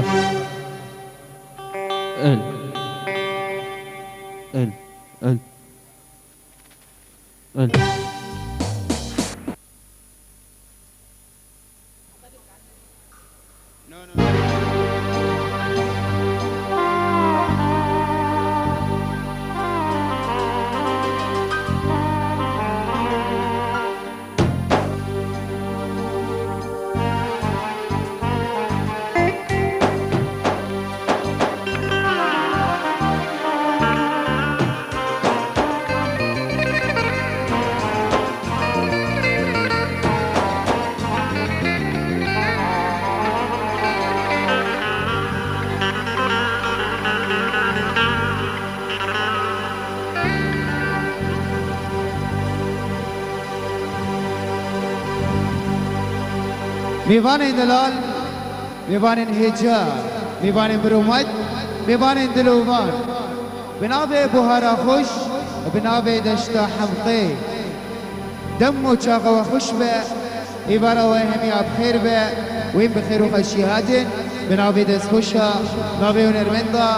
ال ال ال ال میوان دلال، میوان هجا، میوان برومد، میوان دلوان، بنابه بهارا خوش، بنابه دشتا حمقی، دم و چاق و خوش به، ایوارا و همی بخیر به، وین بخیر و خشیهاتن، بنابه دست خوشا، بنابه هنرمندا،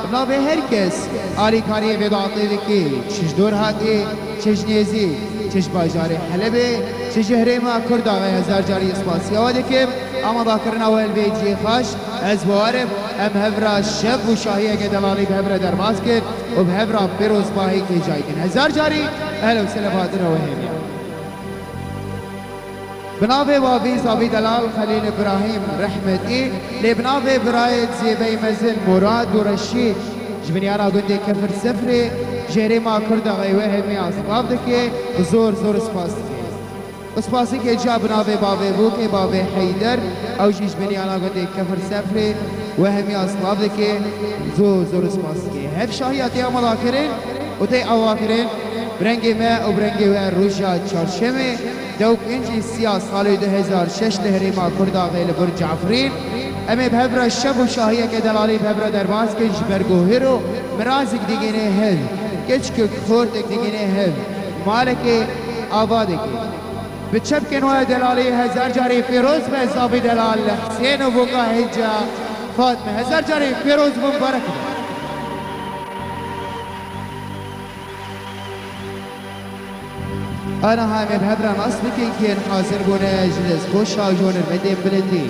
بنابه هر کس، آلی کاری به باطی دکی، چش دور هاتی، چش نیزی، چش باجار حلبه، چش هرما کرد آقای هزار جاری اسپاسی آواده که اما باکرن اول بیجی خاش از بوارب ام هفرا شب و شاهیه که دلالی به هفرا در ماسکت و به هفرا پیروز باهی که جایی کن هزار جاری اهلا و سلام بادر و همیا بنابه وابی صابی دلال خلیل ابراهیم رحمتی لبنابه براید زیبی مزن مراد و رشید جبنیارا گنده کفر سفری جهری ما کرد آقای وهمی اصلاف دکی زور زور سپاس دکی اسپاسی که جا بنابه بابه بوکی بابه حیدر او جیش بنیانا گنده کفر سفری وهمی اصلاف دکی زور زور سپاس دکی هف شاهیاتی امالا کرن و تی اوا کرن برنگی ما و برنگی و روشا چارشمه دوک انجی سیاس سال 2006 لهری ما کرد آقای لبر جعفرین امی بهبرا شب و شاهیه که دلالی بهبرا در باز که جبرگو هیرو مرازک دیگینه هل کچ که خوردک دیگینه هل مالک آبادک بچب کنوه دلالی هزار جاری فیروز به حسابی دلال حسین و بوکا هجا فاطمه هزار جاری فیروز مبارک أنا هاي بهبرا أصلي كين حاضر بونا جلس خوشا جون المدين بلدي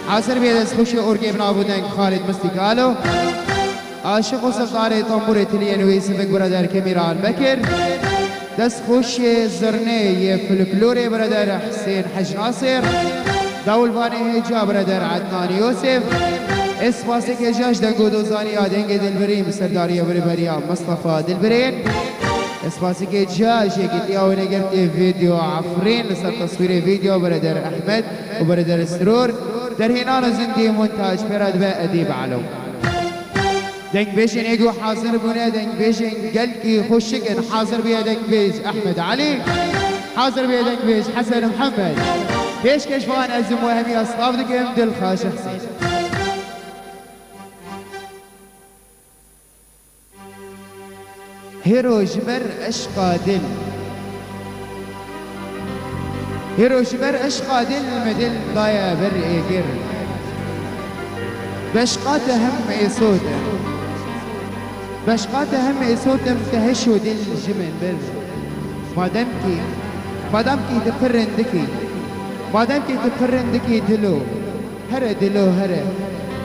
حاضر بيدس خوش أورجي بنا بودن خالد مستقالو عاشق وسقاري طنبوري تلين ويسفك برادر كميران بكر دس خوش زرني فلكلوري برادر حسين حج ناصر دول باني هجا برادر عدنان يوسف اسفاسك جاش دنگو دوزاني آدنگ دلبريم سرداري بريبريا مصطفى دلبرين اسپاسی که جاش یکی آوی نگرتی ویدیو عفرین لسر تصویر ویدیو برادر احمد و برادر سرور در هنان زندی منتاج پرد و ادیب علو دنگ بیشن ایگو حاضر بونه دنگ بیشن گلکی خوشکن حاضر بیا دنگ بیش احمد علی حاضر بیا دنگ بیش حسن محمد پیش کشفان از مهمی اصلاف دکم دل خاش حسین هيرو جبر أشقى دل هيرو جبر أشقى دل مدل ضايا بر إيجر بشقات هم إيسودا بشقات هم إيسودا متهشو دل جمن بر مادامكي تفرندكي مادامكي تفرندكي دلو هر دلو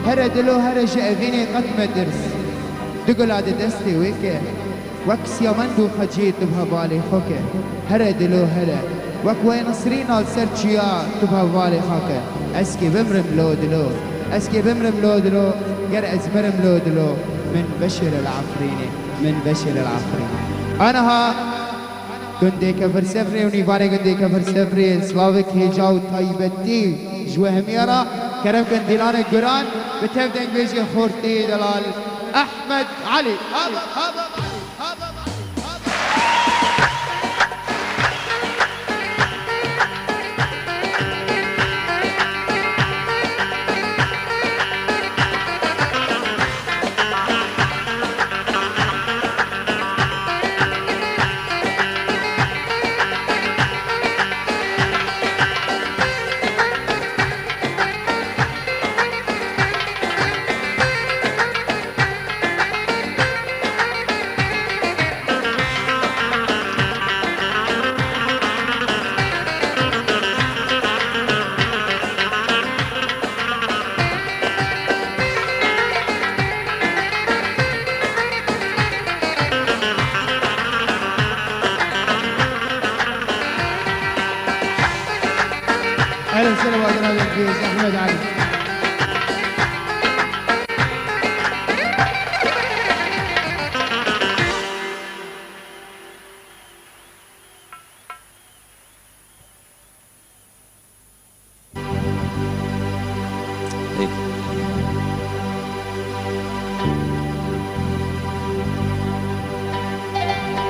هر دلو هر جأذيني قتم درس دقل عاد دستي ويكي وكس يمندو خجيت بها بالي خوكه هره دلو هره وك وين نصرين السرچيا تبها بالي خوكه اسكي بمرم لو دلو اسكي بمرم لو دلو غير ازمرم لو دلو من بشر العفريني من بشر العفريني انا ها گندي كفر سفري ونيفاني گندي كفر سفري سلاوك هجاو طيبتي جوه هميرا كرم گنديلان قران بتبدأ بيجي خورتي دلال احمد علي هذا اهلا وسهلا بجناب الانجليز احمد علي.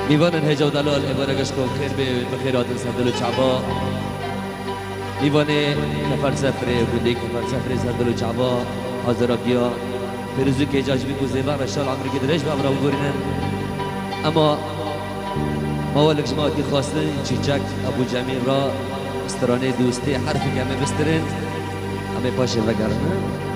میوان هجا و دلال ایوان گشکو خیر بخیر آدن سندل و چعبا میوان کفر سفره بوده کفر سفره سندل و چعبا حاضر بیا پیروزو که اجاج بی کوزیبا و شال عمری که درش بابرا بگورینن اما موالک جماعتی خواستن چیچک ابو جمیل را استرانه دوستی حرفی که همه بسترین همه پاشه وگرنه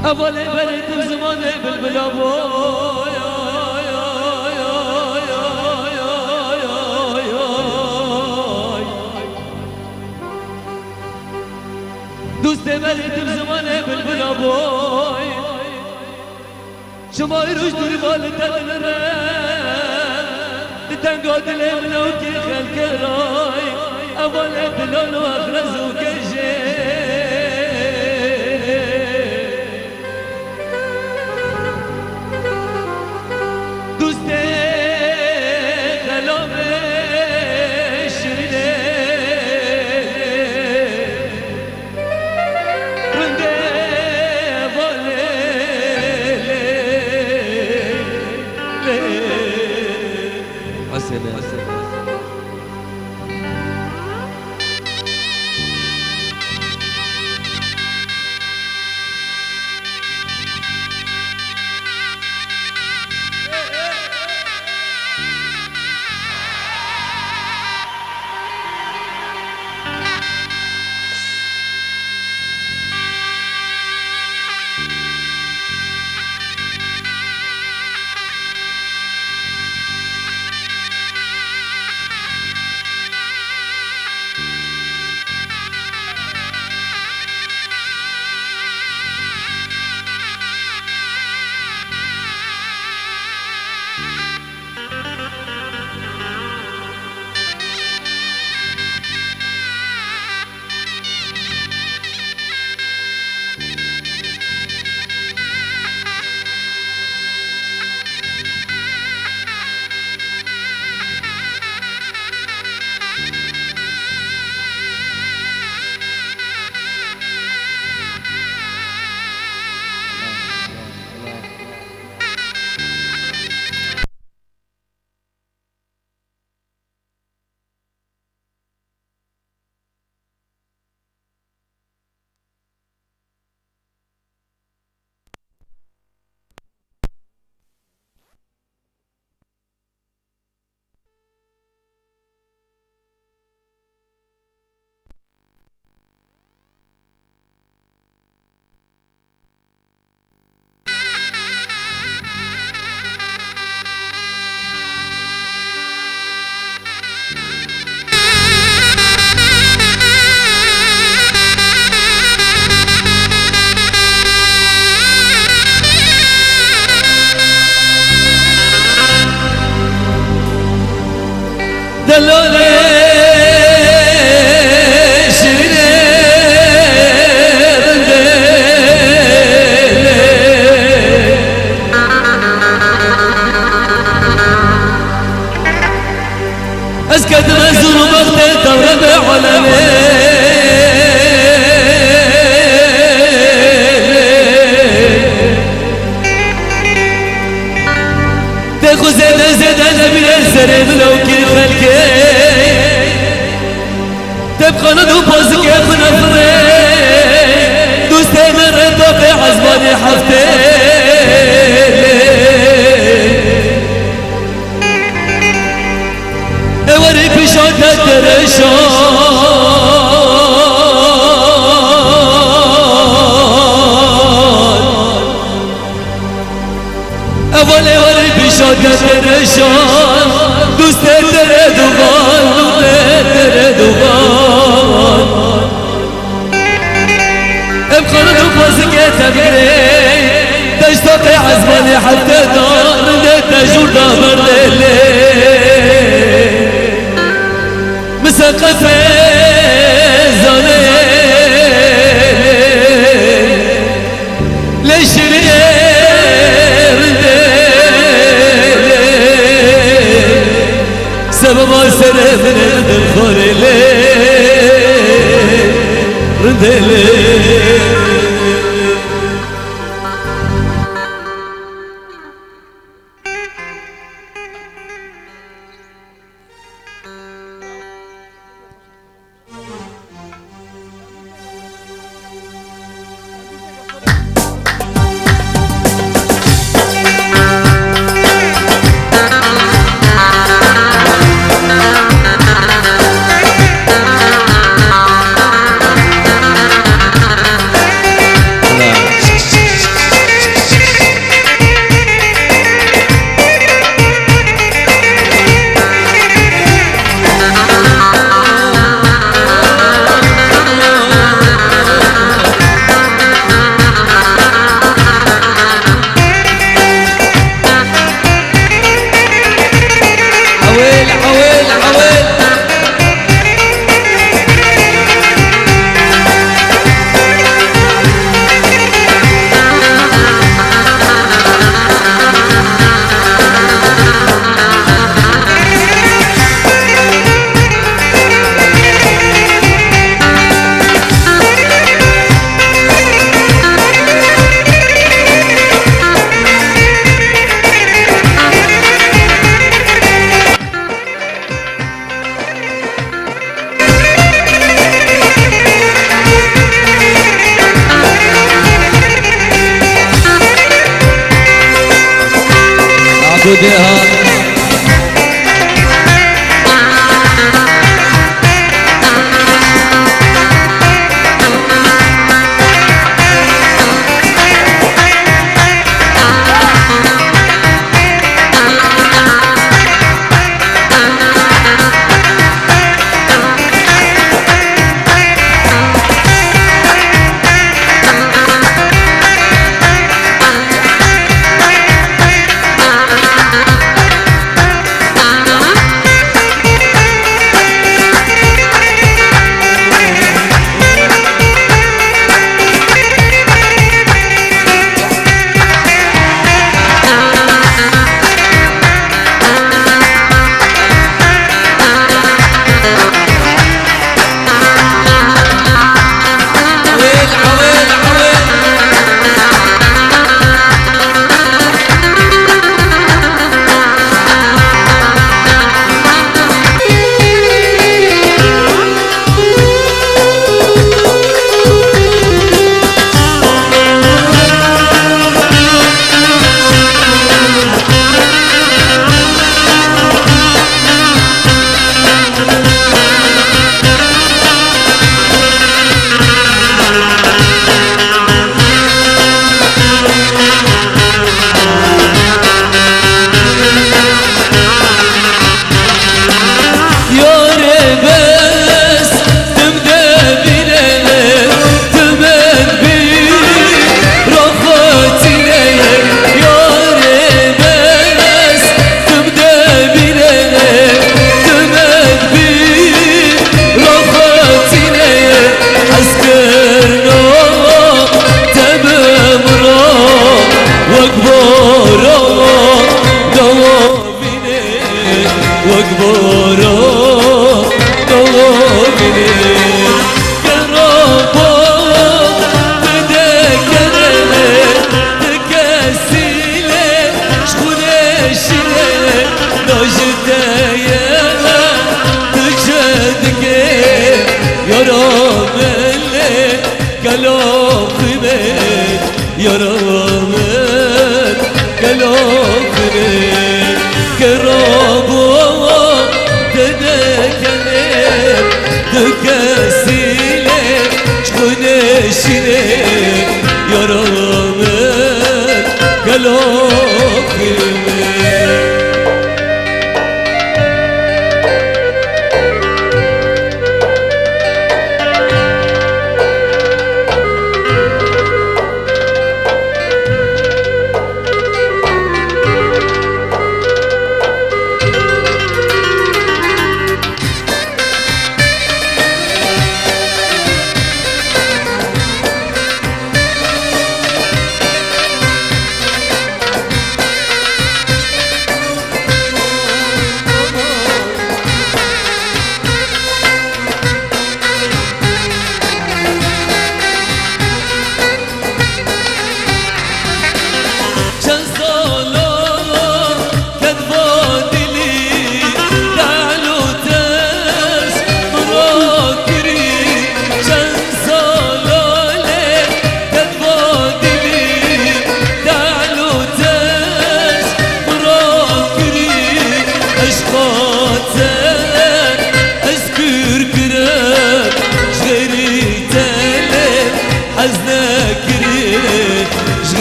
أول بلد زمان بالبلا دوست بلد زمان بالبلا بوي شما يروش دوري بالتن تنقاد الملوكي خلق راي أول بلون وأخرز وكجي اولی ولی پیشات درشان دوست در دوغان دوست در دوغان ابخانه تو بازی که تبگره تشتاقی عزمانی حتی دار تجور دامر لیلی مسقف زانه لشرير سبب سر من الخورلي ردلي Yaramın gel oku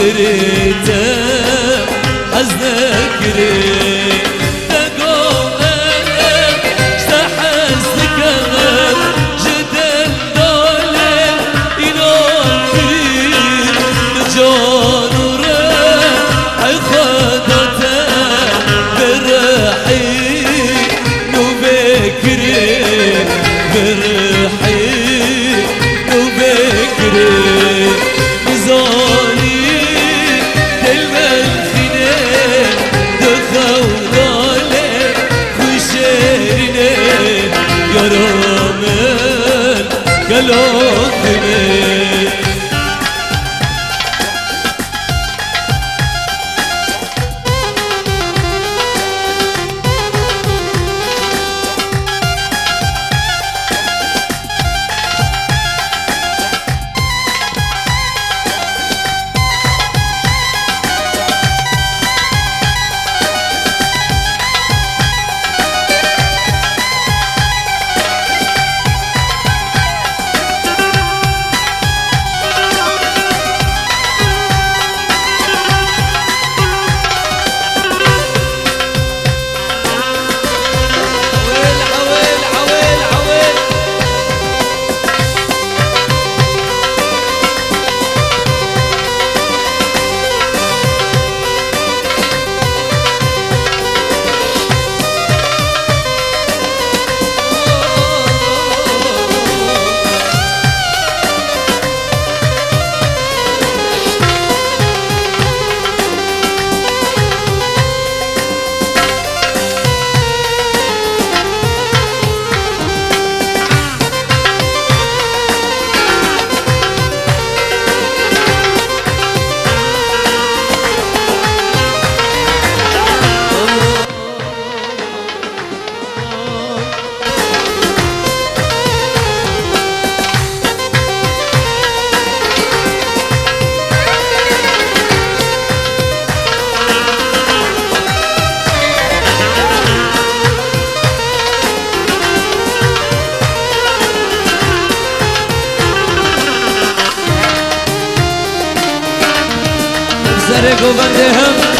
بريته حزنك ريت تقوم اشتحزك جدا دولة إلون فريد جون ورد حخدته برحي نوبكري برحي نوبكري مزوني يرامن قلوبني سرق وبندهم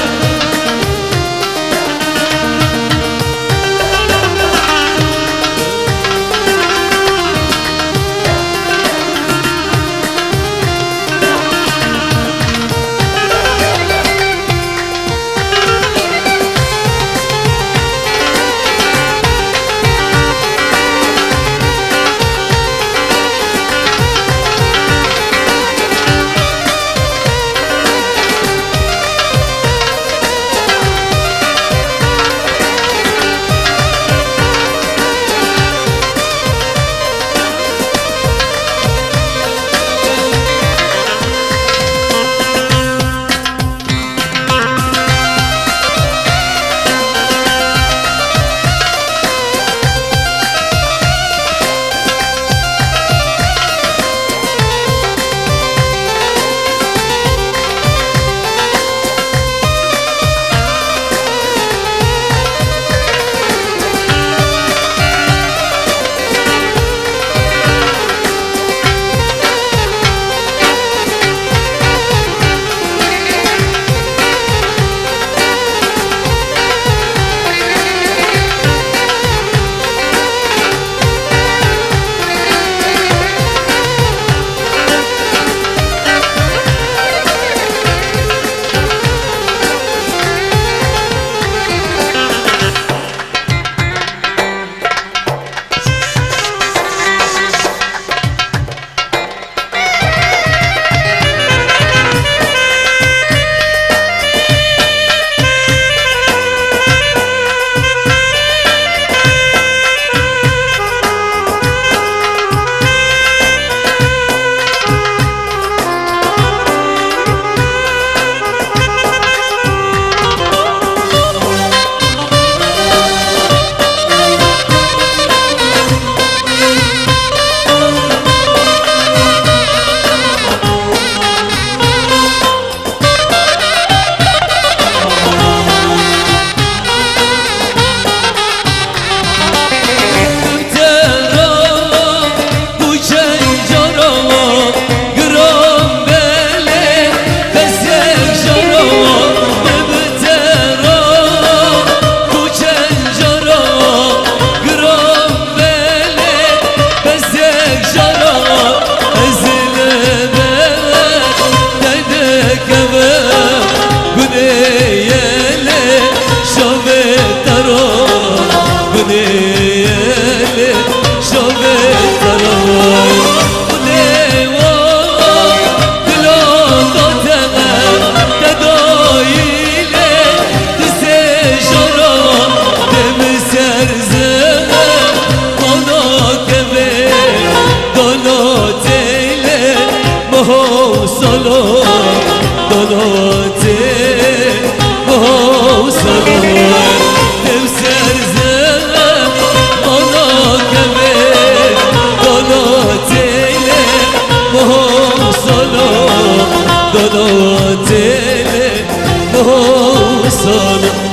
وصاله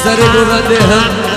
سرب غدها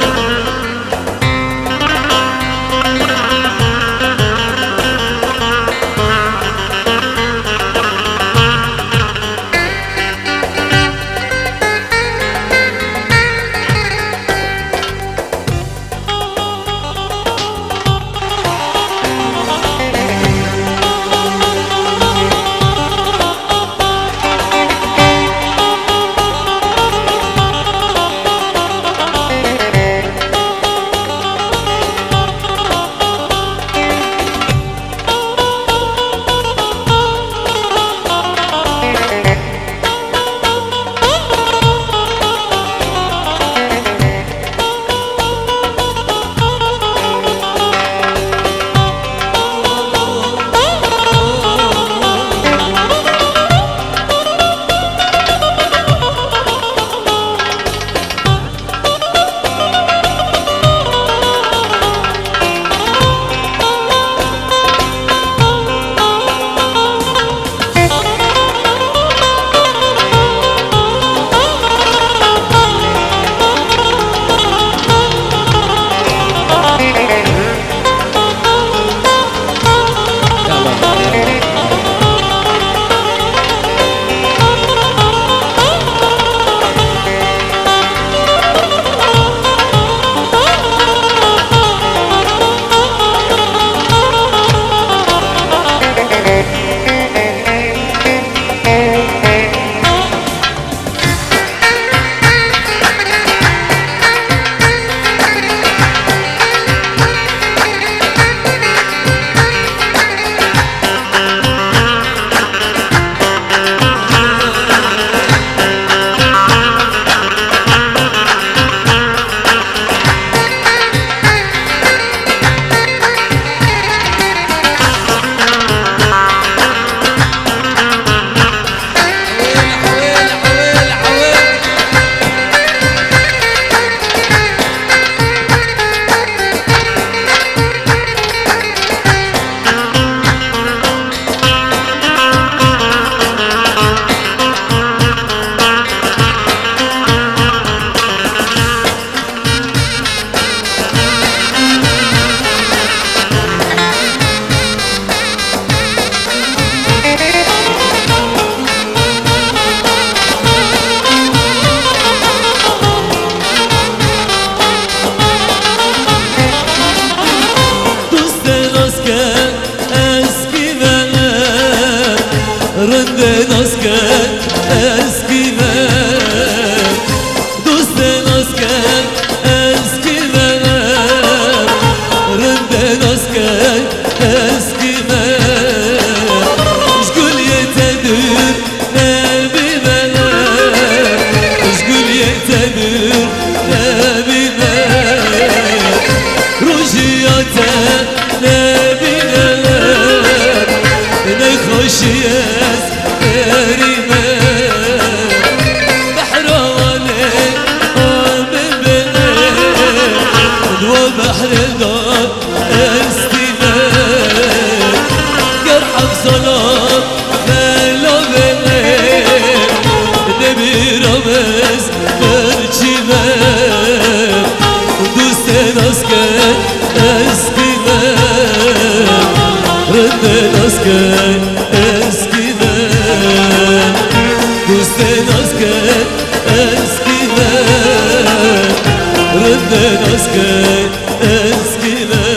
رندن اسكي اسكيمن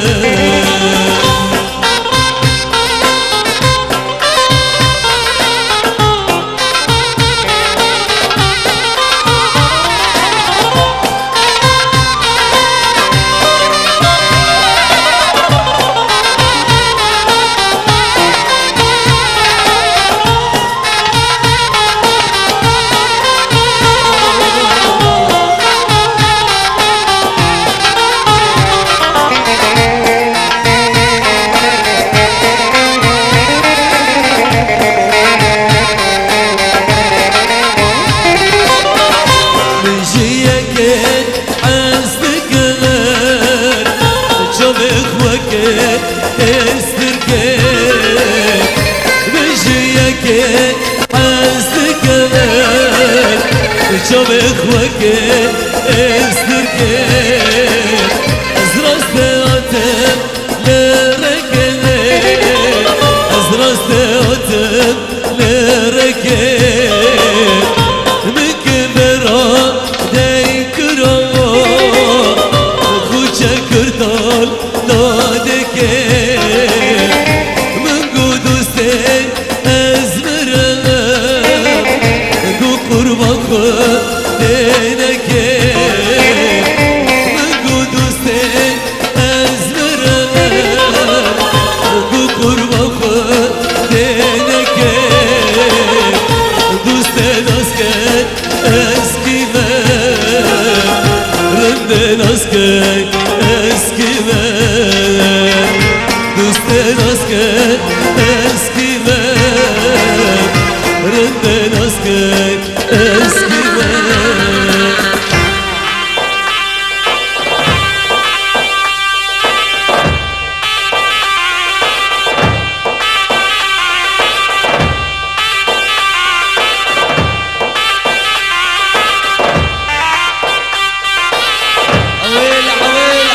شوف اخوك استركب ازرستاتم لركب ازرستاتم لركب من كبرا ديكرا خوشا كردال دادكب من قدوستي ازمرم دو قربان دينك من قدوستي ازمرم دو قربان دينك دوستي ناسكي اسكيمن رندي ناسكي اسكيمن دوستي ناسكي اسكيمن رندي ناسكي اسكيمن عويل عويل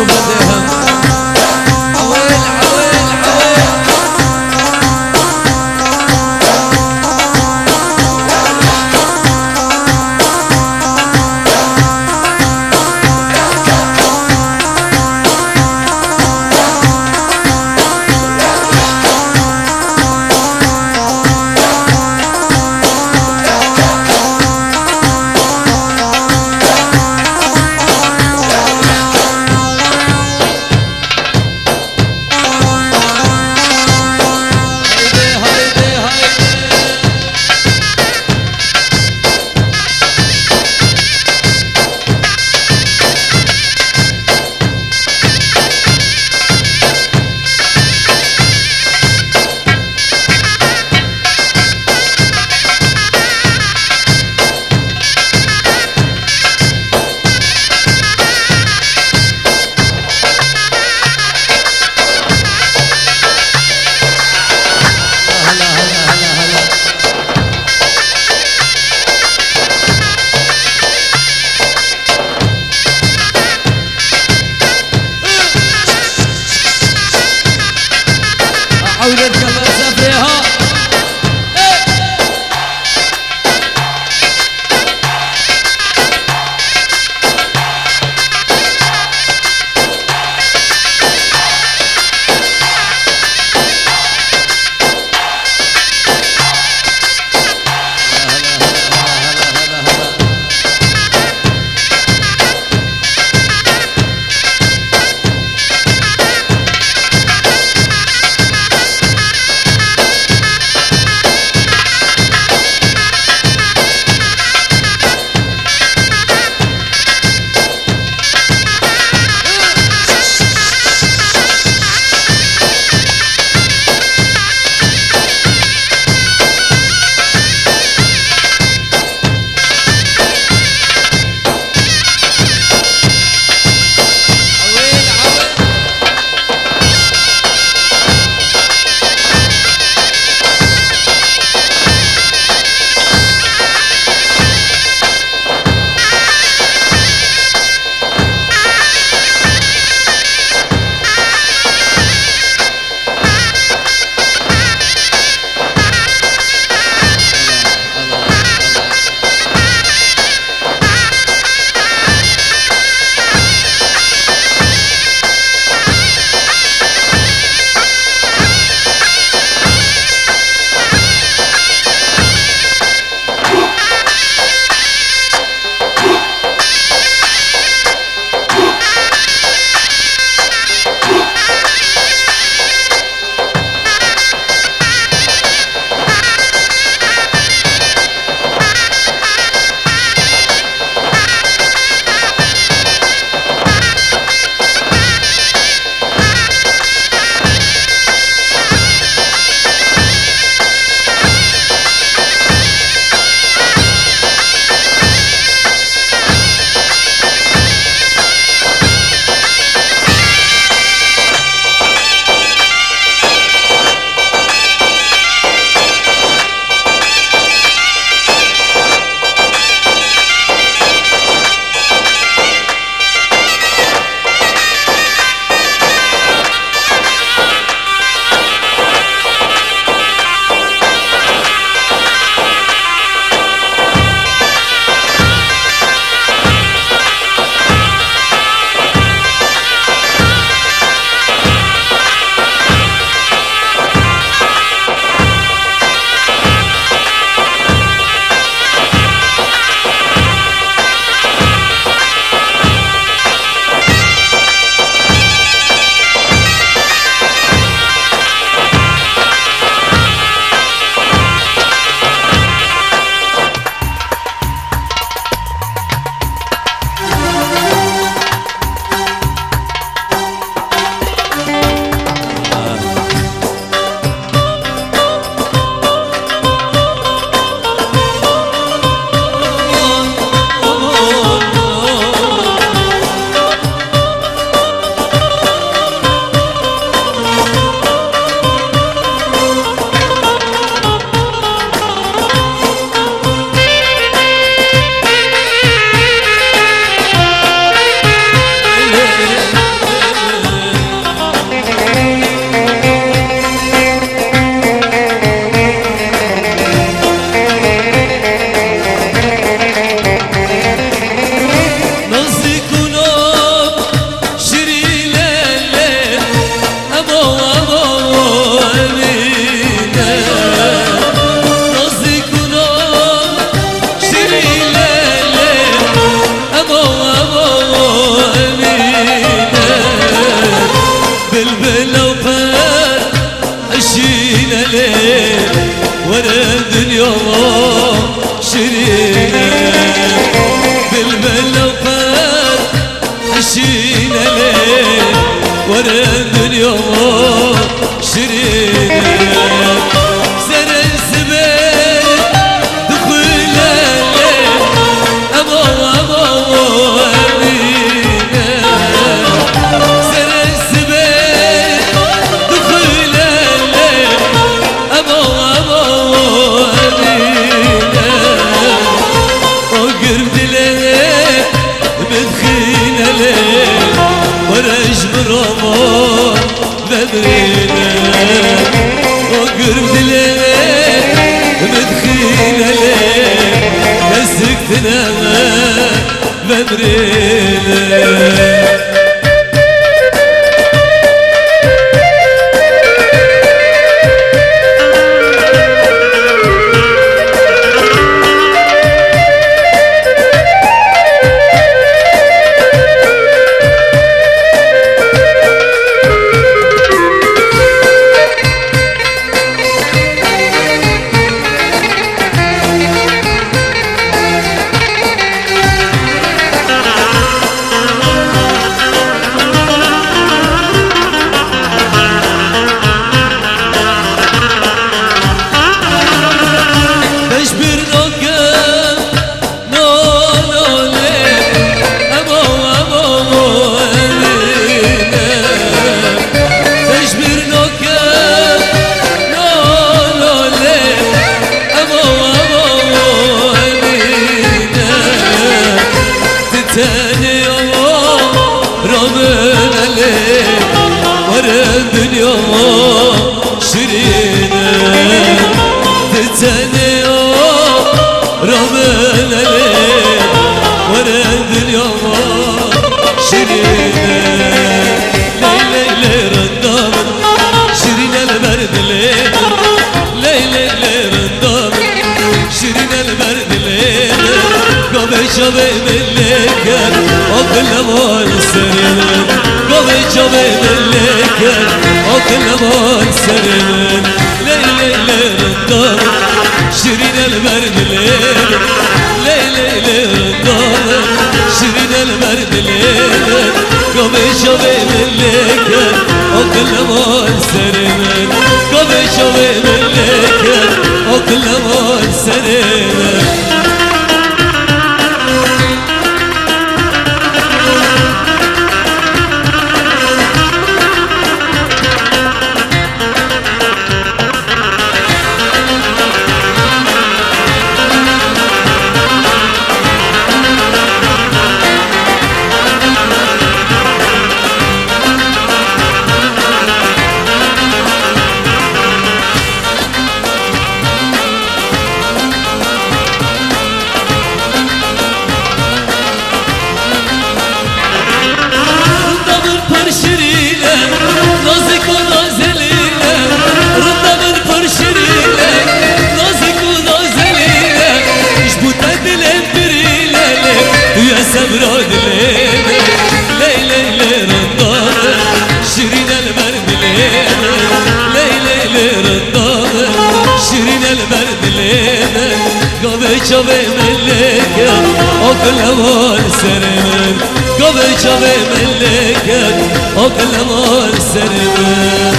بدهم عويل عويل عويل مشينا ليه ورا الدنيا شرينا زرع الزبير دخلنا ليه أبو أمينا زرع الزبير دخلنا ليه أبو أمينا وقرب ليه مدخينا ليه ورش برمار بدرينا وقرب ليه مدخينا ليه مسكتنا بدرينا شبي ملكن وكل مول سرمن قبل شبي ملكن وكل مول سرمن ليلي للدار شرين البرد ليل ليلي للدار شرين البرد ليل قبل شبي ملكن وكل مول سرمن قبل شبي ملكن وكل مول سرمن سبرود ليل ليلي لرندار شيرين البرد ليل ليلي لرندار شيرين البرد ليل قبل شبي ملكت وكل مول سرمن قبل شبي ملكت وكل مول سرمن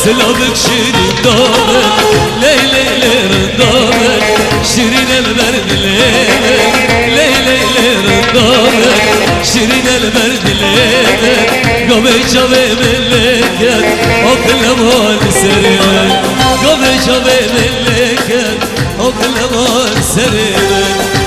سلامك شيرين دامك ليلي لرندامك شيرين البرد ليلك ليلي لرندامك شيرين البرد ليلك قبل شبي ملكت وكل مول سرمن قبل شبي ملكت وكل مول سرمن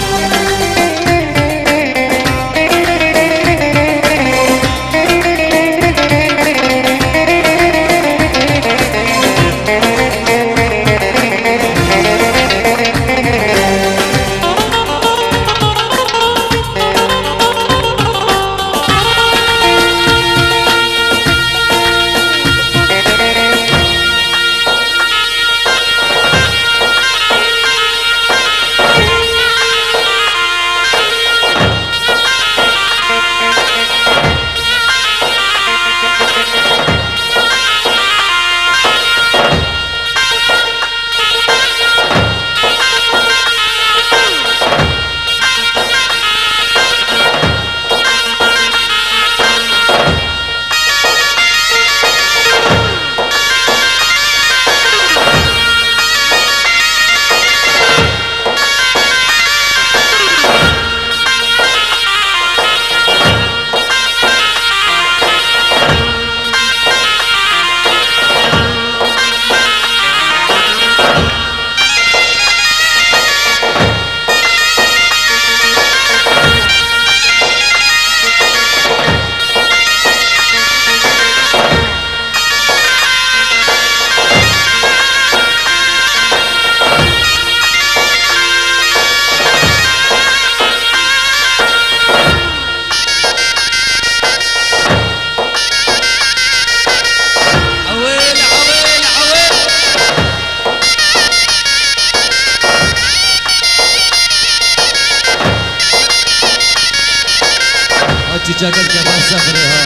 جاكر كفر سفري ها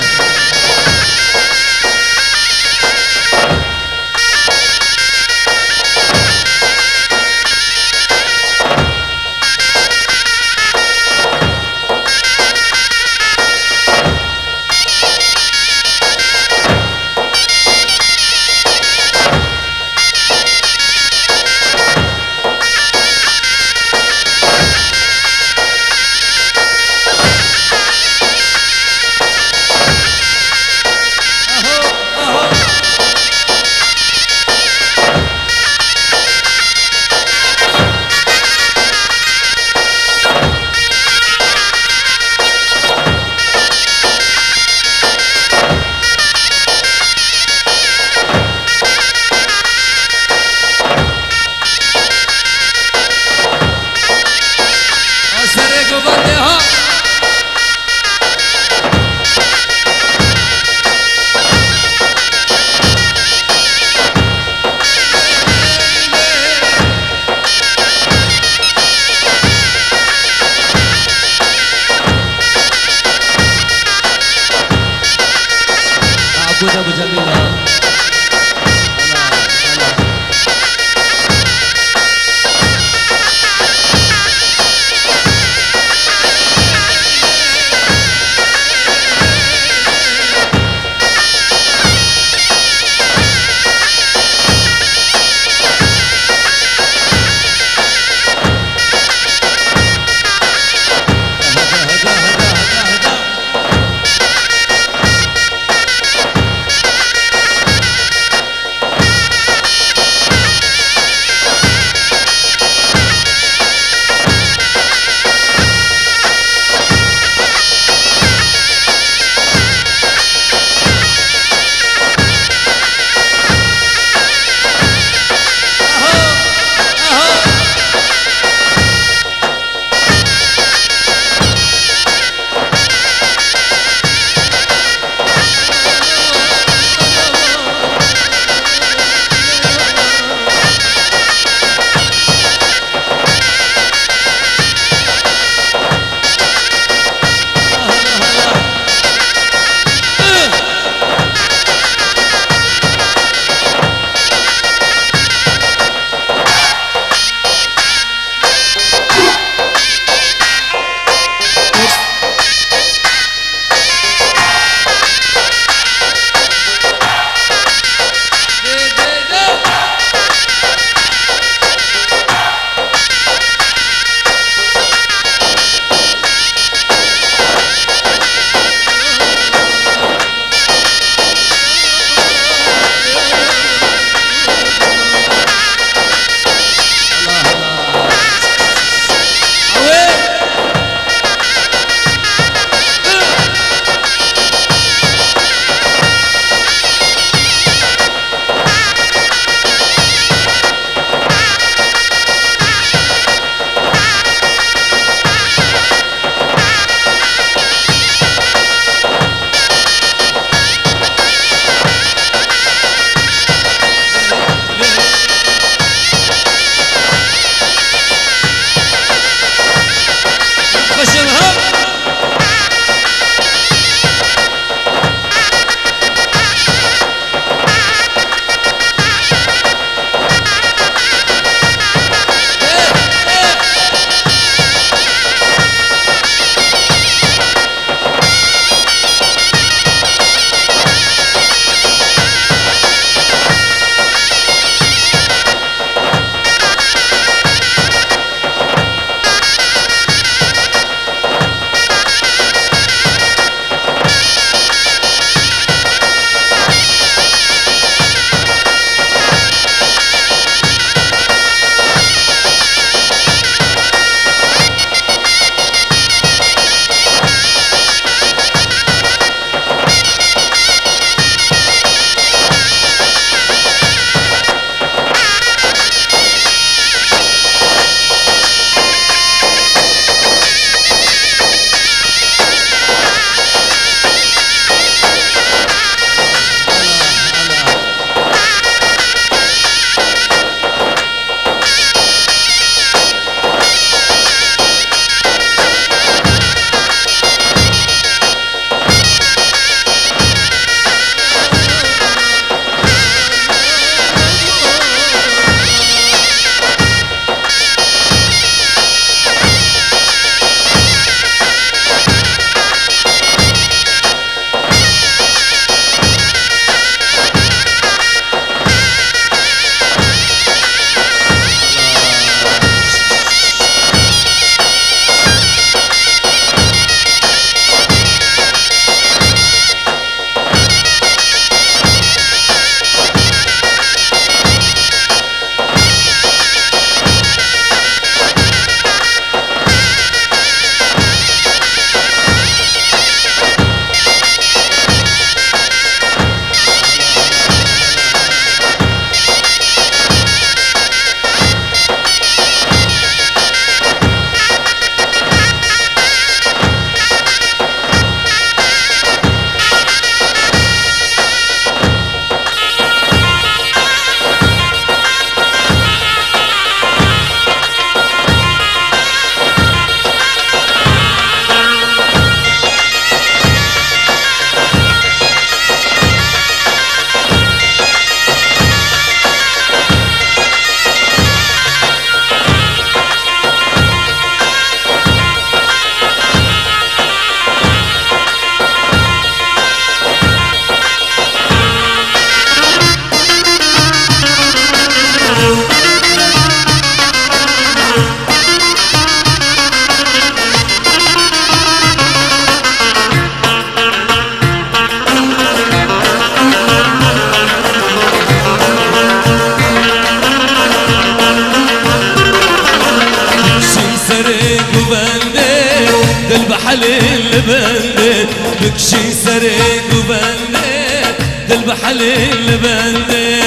البحليل بندي بكشي سريق وبندي البحليل بندي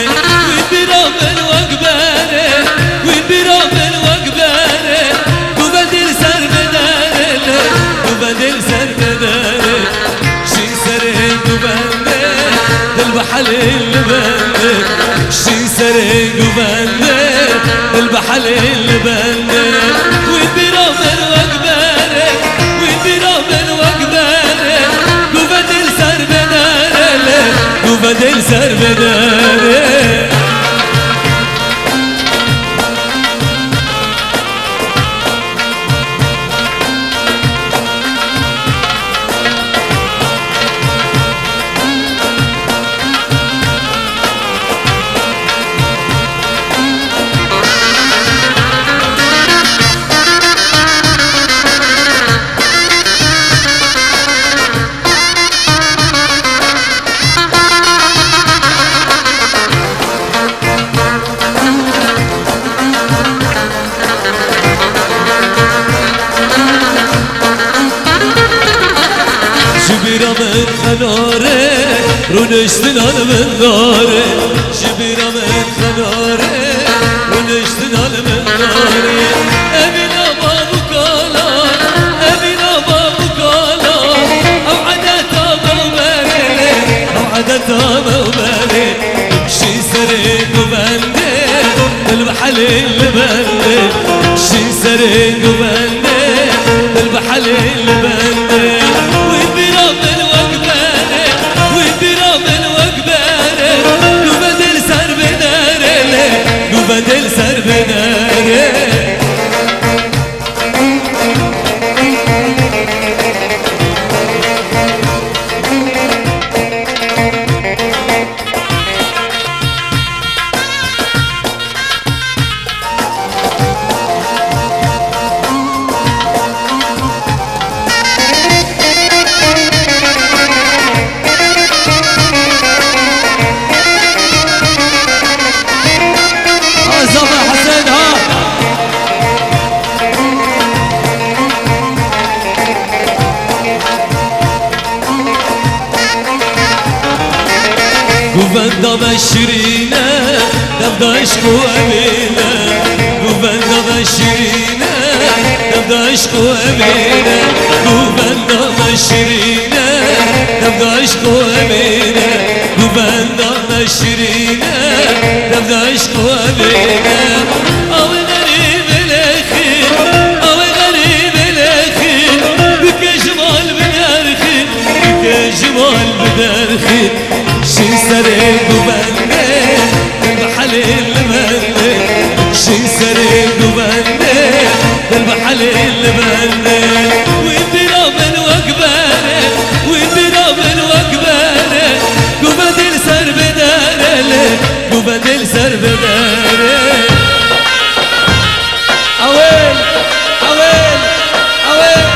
ويبيرا من وقباني ويبيرا من وقباني وبدل سر بداري وبدل سر بداري شي سريق وبندي البحليل بندي شي سريق وبندي البحليل بندي ويبيرا من وقباني ويبيرا من وقباني وبدل سر بداري وبدل سر بداري جبيرا من خناري رونشتنا من ناري جبيرا من خناري رونشتنا من ناري أمينا بابو كالا أمينا بابو كالا أو عدتا موبالي أو عدتا موبالي شي سريق وبندي البحليل بندي شي سريق وبندي البحليل بندي ويبيرا من وقباني ويبيرا من وقباني وبدل سر بداري وبدل سر بداري وبندا بشرينا نبدا عشقو أمينا وبندا بشرينا نبدا عشقو أمينا وبندا بشرينا نبدا عشقو أمينا وبندا بشرينا نبدا عشقو أمينا أو غريب الأخير أو غريب الأخير بك جمال بدرخي بك جمال بدرخي شي سريق وبندي البحليل بندي شي سريق وبندي البحليل بندي ويبيرا من وقباني ويبيرا من وقباني وبدل سر بداري وبدل سر بداري أويل أويل أويل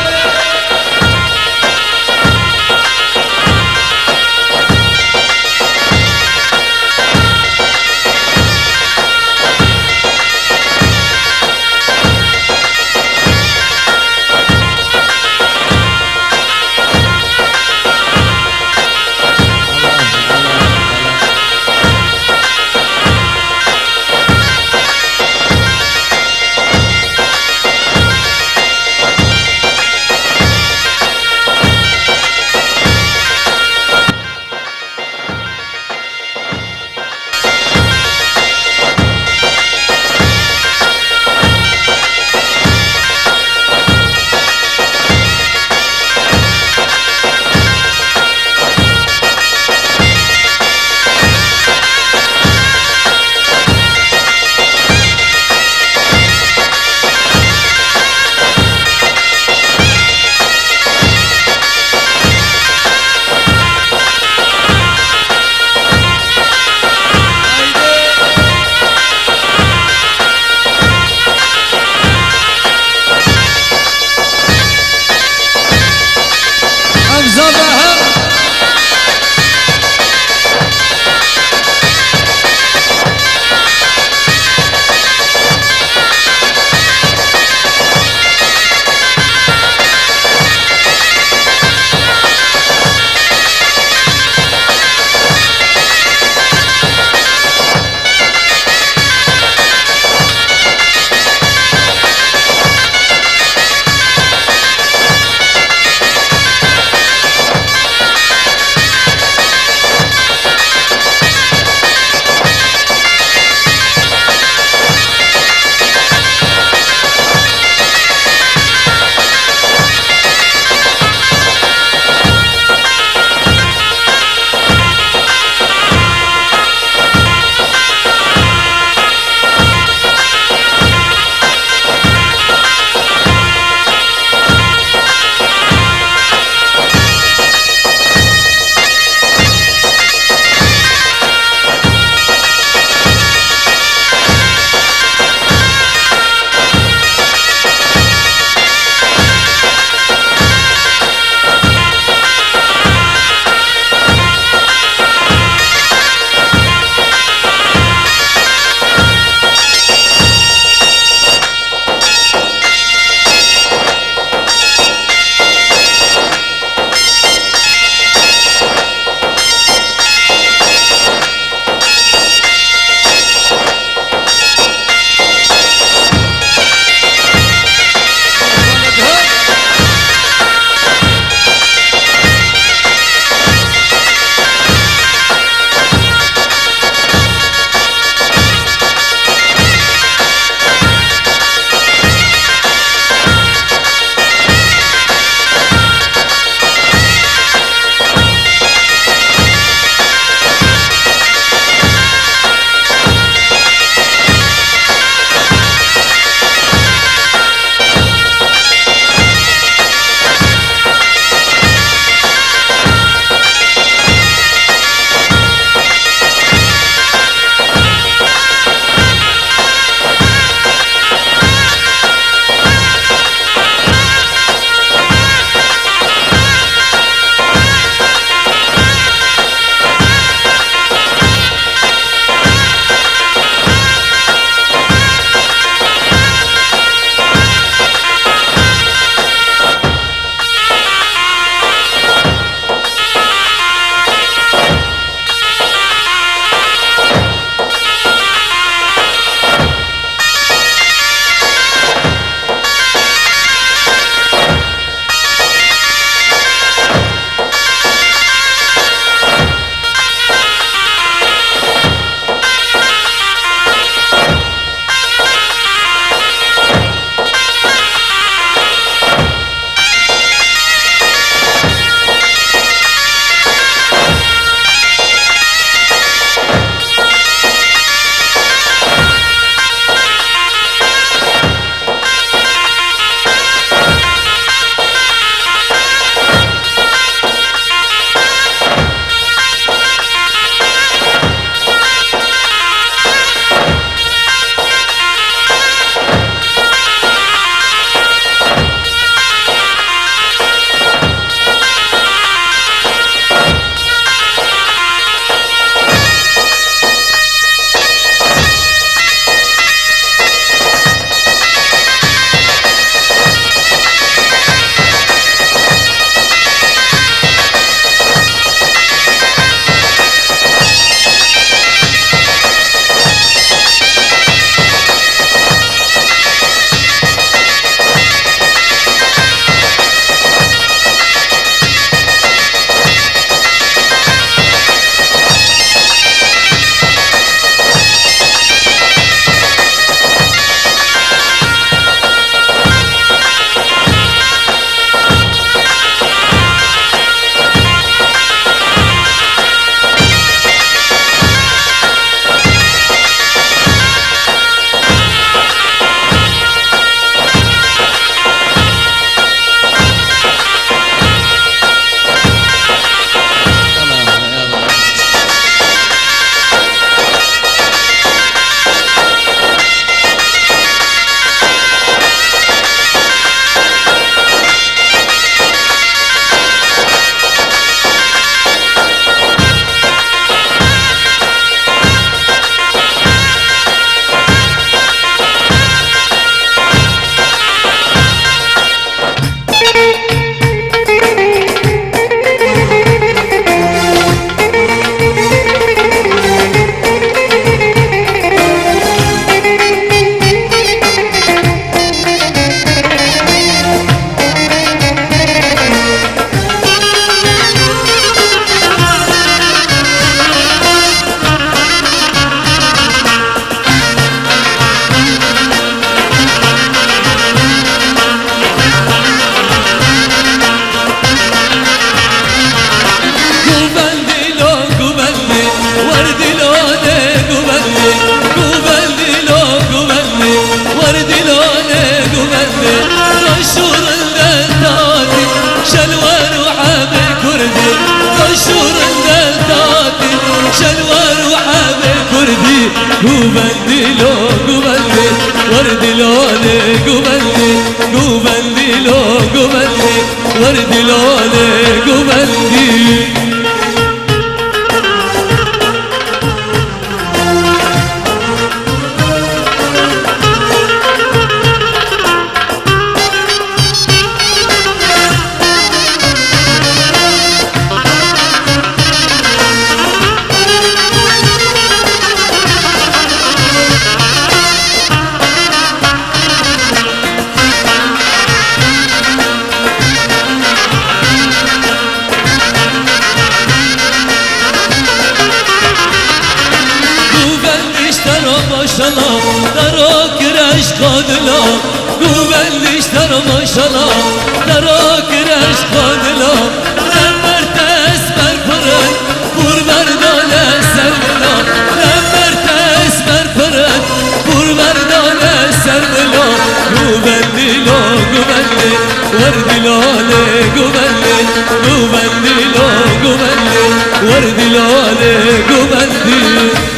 قوبندي لو قوبندي ورد لوني قوبندي قوبندي لو قوبندي ورد لوني قوبندي maşallah daro kireş kadla Güvenliş daro maşallah daro kireş kadla Emmertes ben pırın vur merdane servela Emmertes ben pırın vur merdane servela Güvenli lo güvenli verdi lale güvenli Güvenli lo güvenli verdi lale güvenli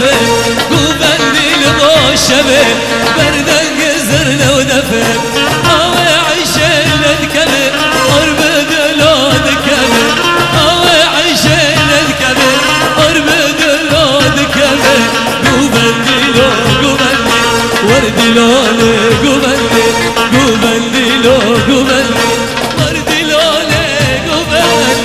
ودفن قوبلي لغوشبه بردن قزرنا ودفن هاوي عيشين لدكبه قرب دلود كبه هاوي عيشين لدكبه قرب دلود كبه قوبلي لو قوبلي وردي لولي قوبلي قوبلي لو قوبلي وردي لولي قوبلي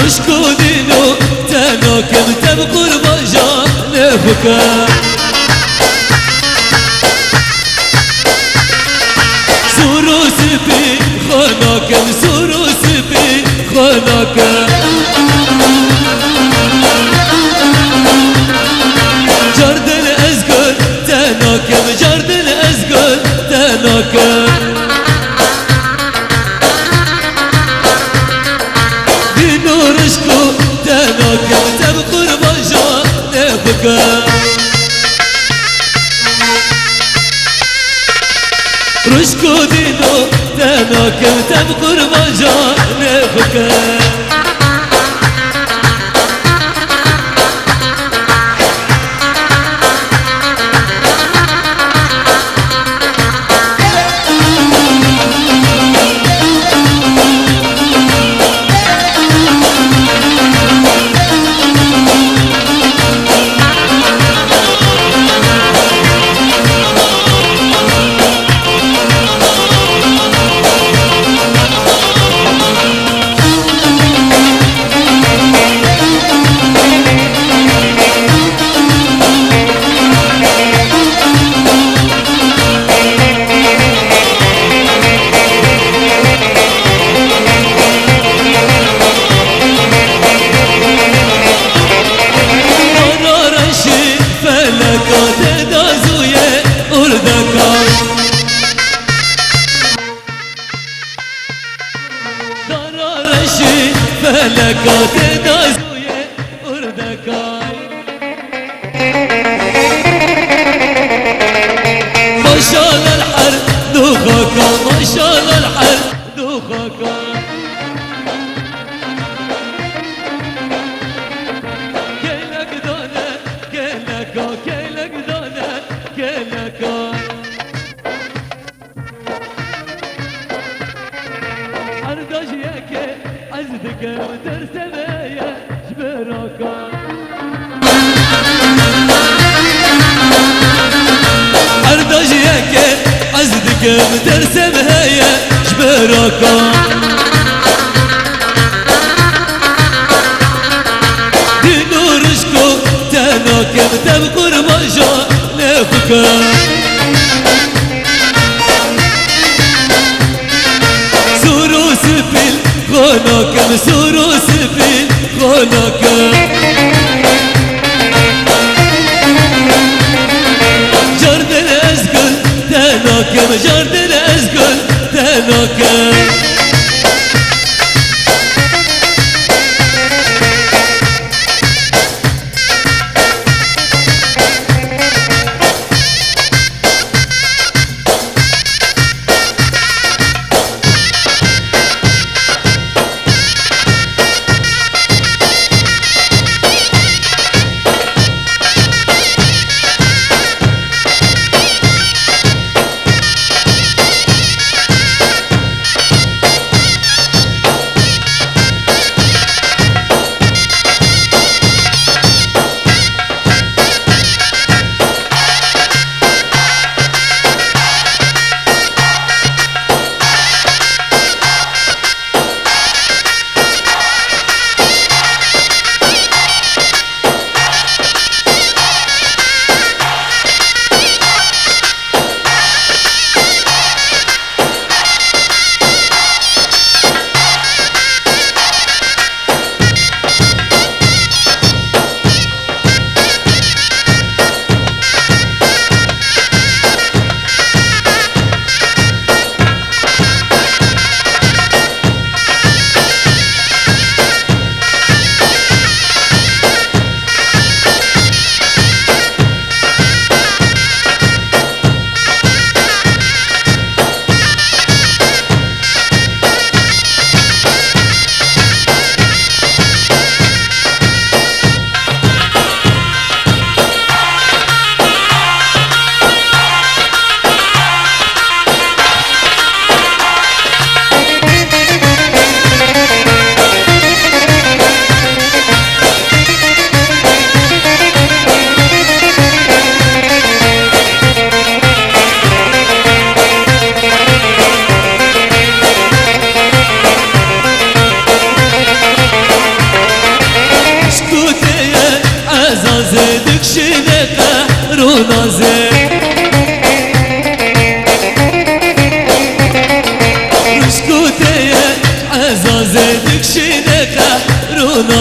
رشكو دينو تناكم تبقر بجان بكا سورو سبي خناكم سورو سبي خناكم جردن ازقر تناكم جردن ازقر تناكم رشكو تناكم تبقر بجان بكا رشكو دينو تناكم تبقر بجان بكا فلكات دازوية أردكاي ما شاء الله الحر دوخاكا ما شاء الله الحر دوخاكا كيلك دانا كيلكا كيلك دانا كيلكا أرداج ياكي عزدك وترسم يا جبراكا أرداج ياكي عزدك وترسم يا جبراكا دينو رشكو تناكم تبقر بجان بكا خناكم سورو سبيل خناكم جردن ازقل تناكم جردن ازقل تناكم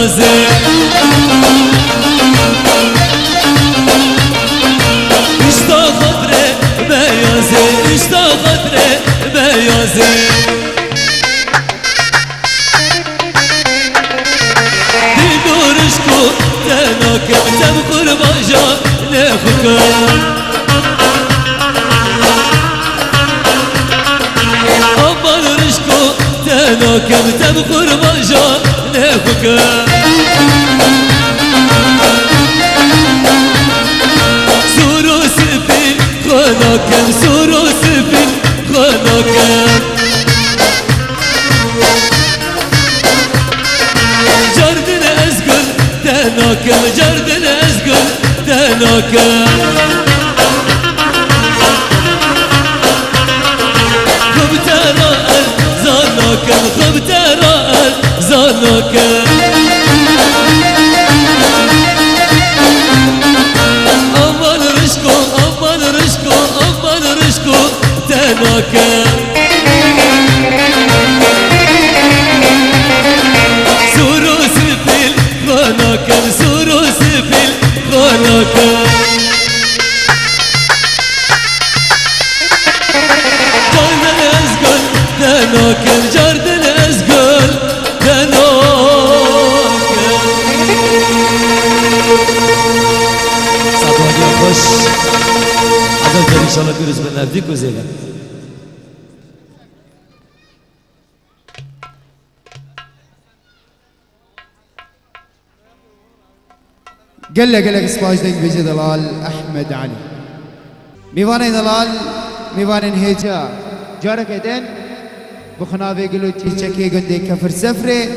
بيازي اشتا خاطره بيازي اشتا خاطره بيازي دورشكو تناكم تبخر باجا نخوكم أما دورشكو تناكم تبخر باجا نخوكم سورو سفين خناكم سورو سفين خناكم جردن ازگل تناکم جردن ازگل تناکم خب تراء زاناکم خب تراء زاناکم امان رشکو امان رشکو امان رشکو تناکم سورو سفل خاناکم سورو سفل خاناکم جاردن ازگل تناکم جاردن ازگل تناکم سبحانی خوش عزم جل انشاءالله پیروز به نردیک و زیلم قال لك سباج دنگ بيجي دلال احمد علي ميوان دلال ميوان هيجا جارك دن بخناوي قلو تشكي قندي كفر سفري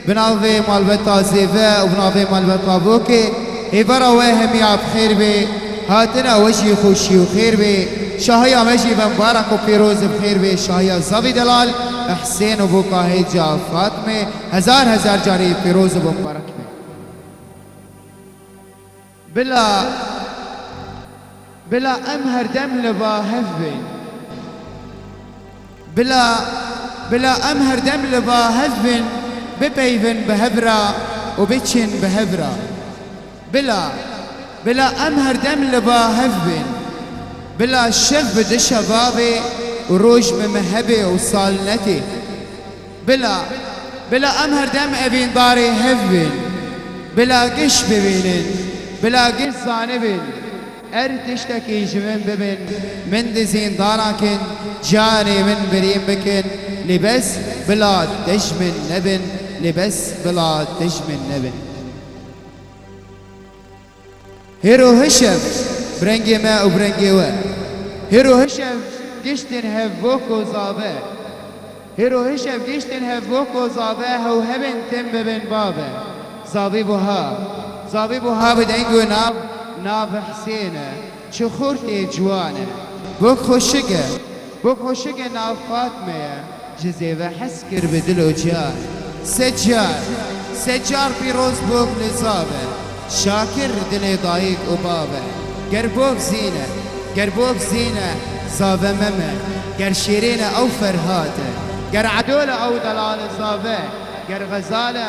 بناوي مالبتا زيفا وبناوي مالبتا بوكي هيبرا وهم يا بخير بي هاتنا وجهي خوشي وخير بي شاهيا مجي مبارك وفيروز بخير بي شاهيا زاوي دلال حسين وبوكا هيجا فاطمه هزار جاري فيروز ومبارك بلا أمهر دم لبا هذبن بلا أمهر دم لبا هذبن ببيفن بهبرا وبتشن بهبرا بلا أمهر دم لبا هذبن بلا شف بد شبابي وروج بمهبي وصالنتي بلا أمهر دم أبين داري هذبن بلا قش ببينن بلا قش صانبن ارتشتكي جمن ببن من دزين داراكن جاري من بريم بكن لبس بلا تجمن نبن لبس بلا تجمن نبن هيرو هشف برنجي ما وبرنجي و هيرو هشف قشتن هفوكو زابه هيرو هشف قشتن هفوكو زابه وهبن تم ببن بابه زابي بوها بدنگو ناف حسينه شخورتي جوانه بوك خوشقه ناف فاطمه جزيبه حسكر بدلو جار سجار بيروز بوك لزابه شاكر دلي ضايق وبابه قربوك زينه زابه ممه قر شيرينه او فرهاته قر عدوله او دلال زابه قر غزاله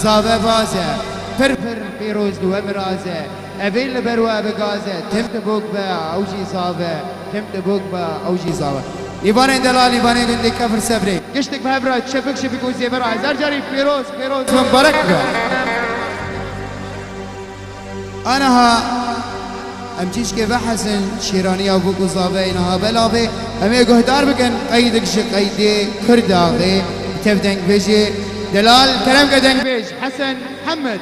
زابه بازه فرفر فيروز ومرازه أبين لبروا بغازه تمت بوك با أوجي صابه تمت بوك با أوجي صابه إيبان دلال إيبان قندي كفر سبري قشتك بهبرا شفك وزيبرا هزار جاري فيروز مبارك أنا ها أمجيش كيف حسن شيراني أبوك وصابه إنها بلابه أمي قهدار بكن قيدك شقيدي كرداغي تفدنك بيجي دلال كلام قدنك بيج حسن حمد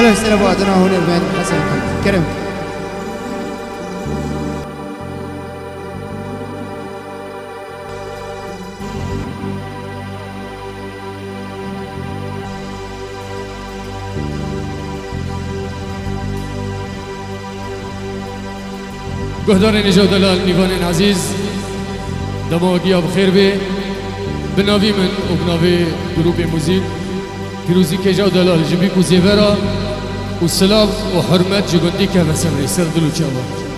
أهلا وسهلا بوعدنا هنا البنت حسن محمد كرم گهدار نجات دلال نیوان عزیز دماغی بخیر به بناوی من و بناوی گروپ موزیک پیروزی که جا دلال جبی کو زیورا و سلام و حرمت جگندی که وسمری سر دلو چاوا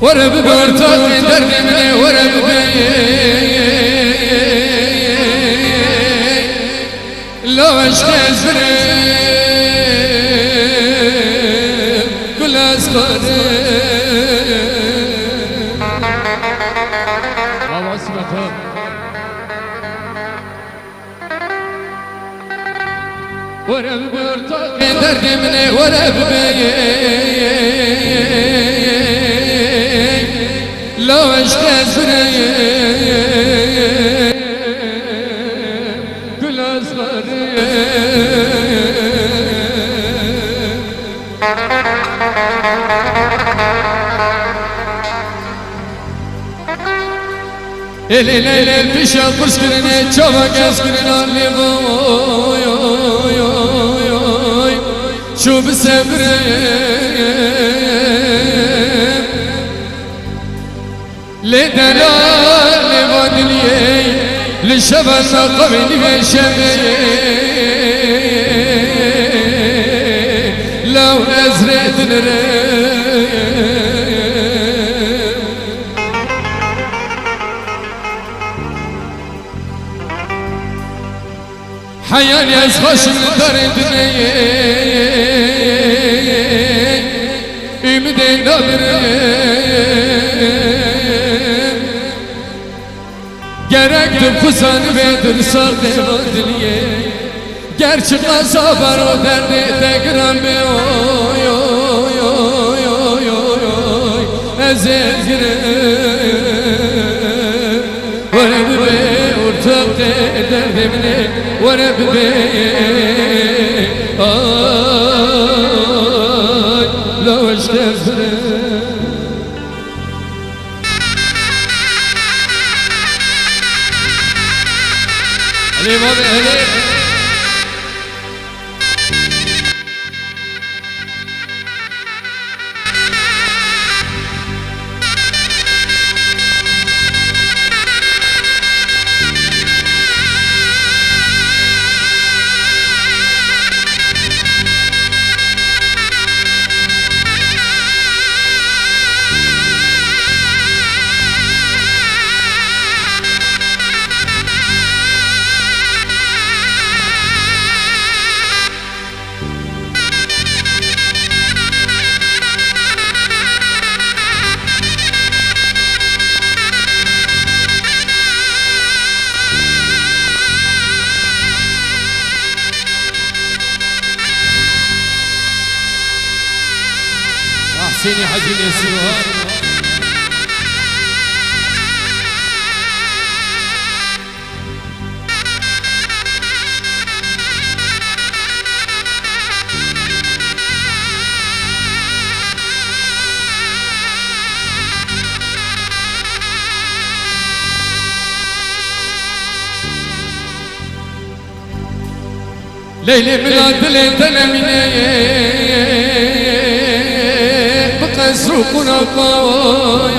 ورا ببرتاق درد مني ورا لو اشتاز كل اسقر بابا اسمك ورا ببرتاق درد مني ورا لو اشتاز كل اصغر الي ليلة الفشا قرش كرنا تشوفا قاس كرنا اللي بوي شو بسبر لدلال لبادلي للشبس قبل بشمي لو أزرت حياني أزخش من دردني إمدين نظري Gerektim kusan ve dırsak devadiliye Gerçek azabar o derdi tekrar be oy oy oy oy oy oy Ezel girem Varab be ortak de derdimle Varab be ay Lavaş tezrem علي بابي علي حسيني حجي الاسوار ليلي من عدل تلميني بقى سوق نقاي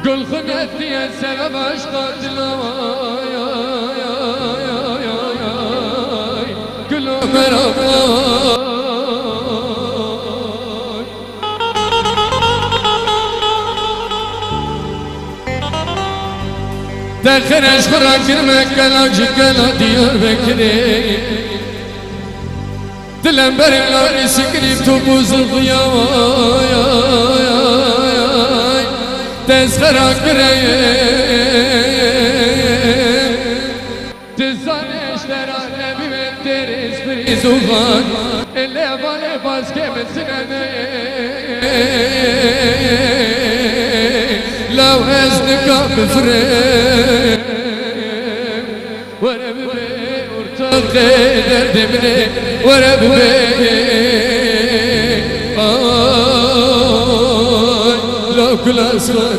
قل خنتني يا سبب عشق دلواي قل مرقاي داخل اشخرا كرمك كلا جكلا ديار بكري دلم برم لاري سكري بتوبوز الضياء تسخرا كري تزاني اشترا نبي من تريس بريزوغان اللي بالي باسكي من سناني لو ازنك بفريم ورا ببي ارتقي درد مني ورا ببي لو كل اسرار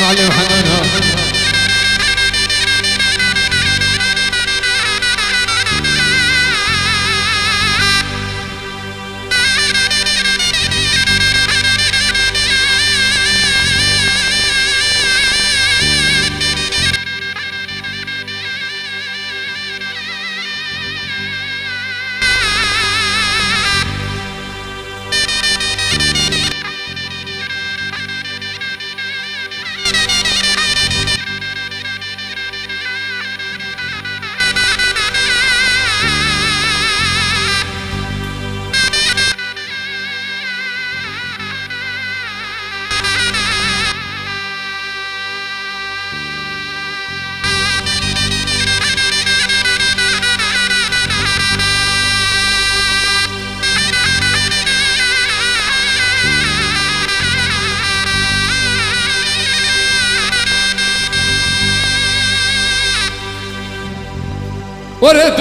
معلم حنان ورد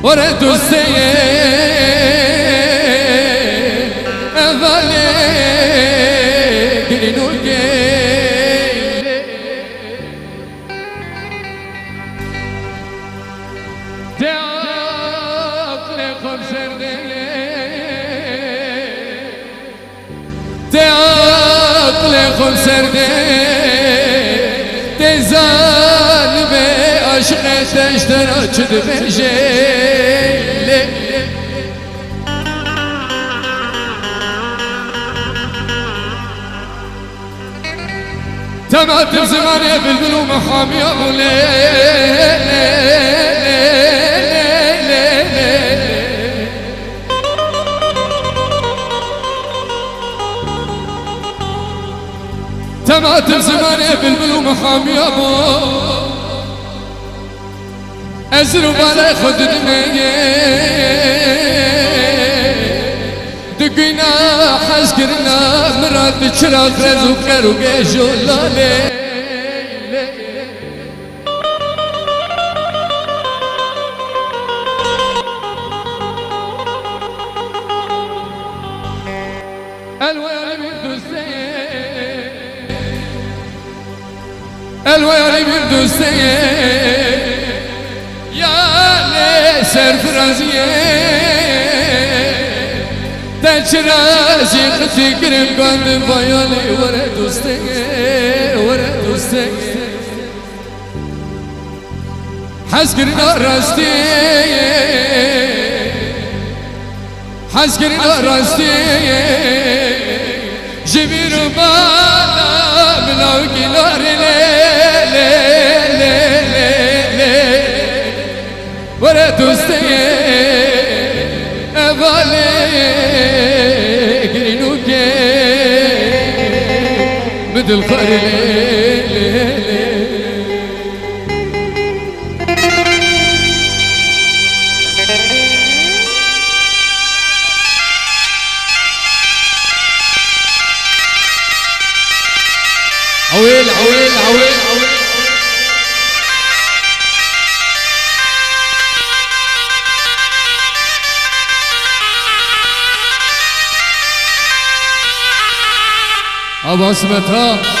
ورد أظلي قرنوكي تعقل خمسر تعقل خمسر تزال بعشق تشترى جد بجيل تمات زماني بالبلو محامي أولي تمات زماني بالبلو محامي أبو أزرو بالي خد دمي دقينا حسكرنا مراد بشراق رزو كرو جيشو لالي الوالي من دوسي الوالي من دوسي يا لي سرفرازيه تشرازي قتي كرم قند بيالي ورا دوستي ورا دوستي حسكرنا راستي حسكرنا راستي جبير بالا ملاوكي نار لي لي لي لي ورا دوستي عيد الخير ليلي عويل عويل عويل عويل أبو اسمتها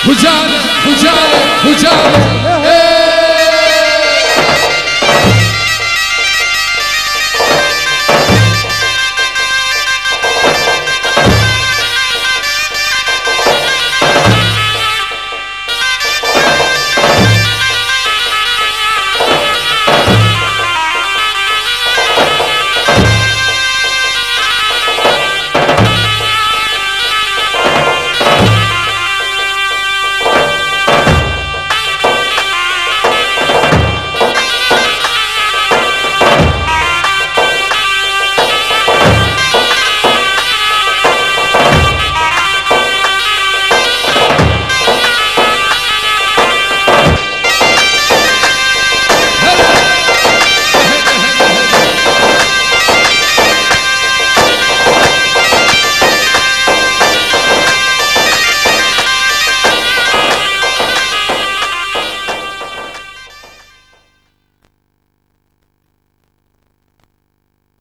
فجالة فجالة فجالة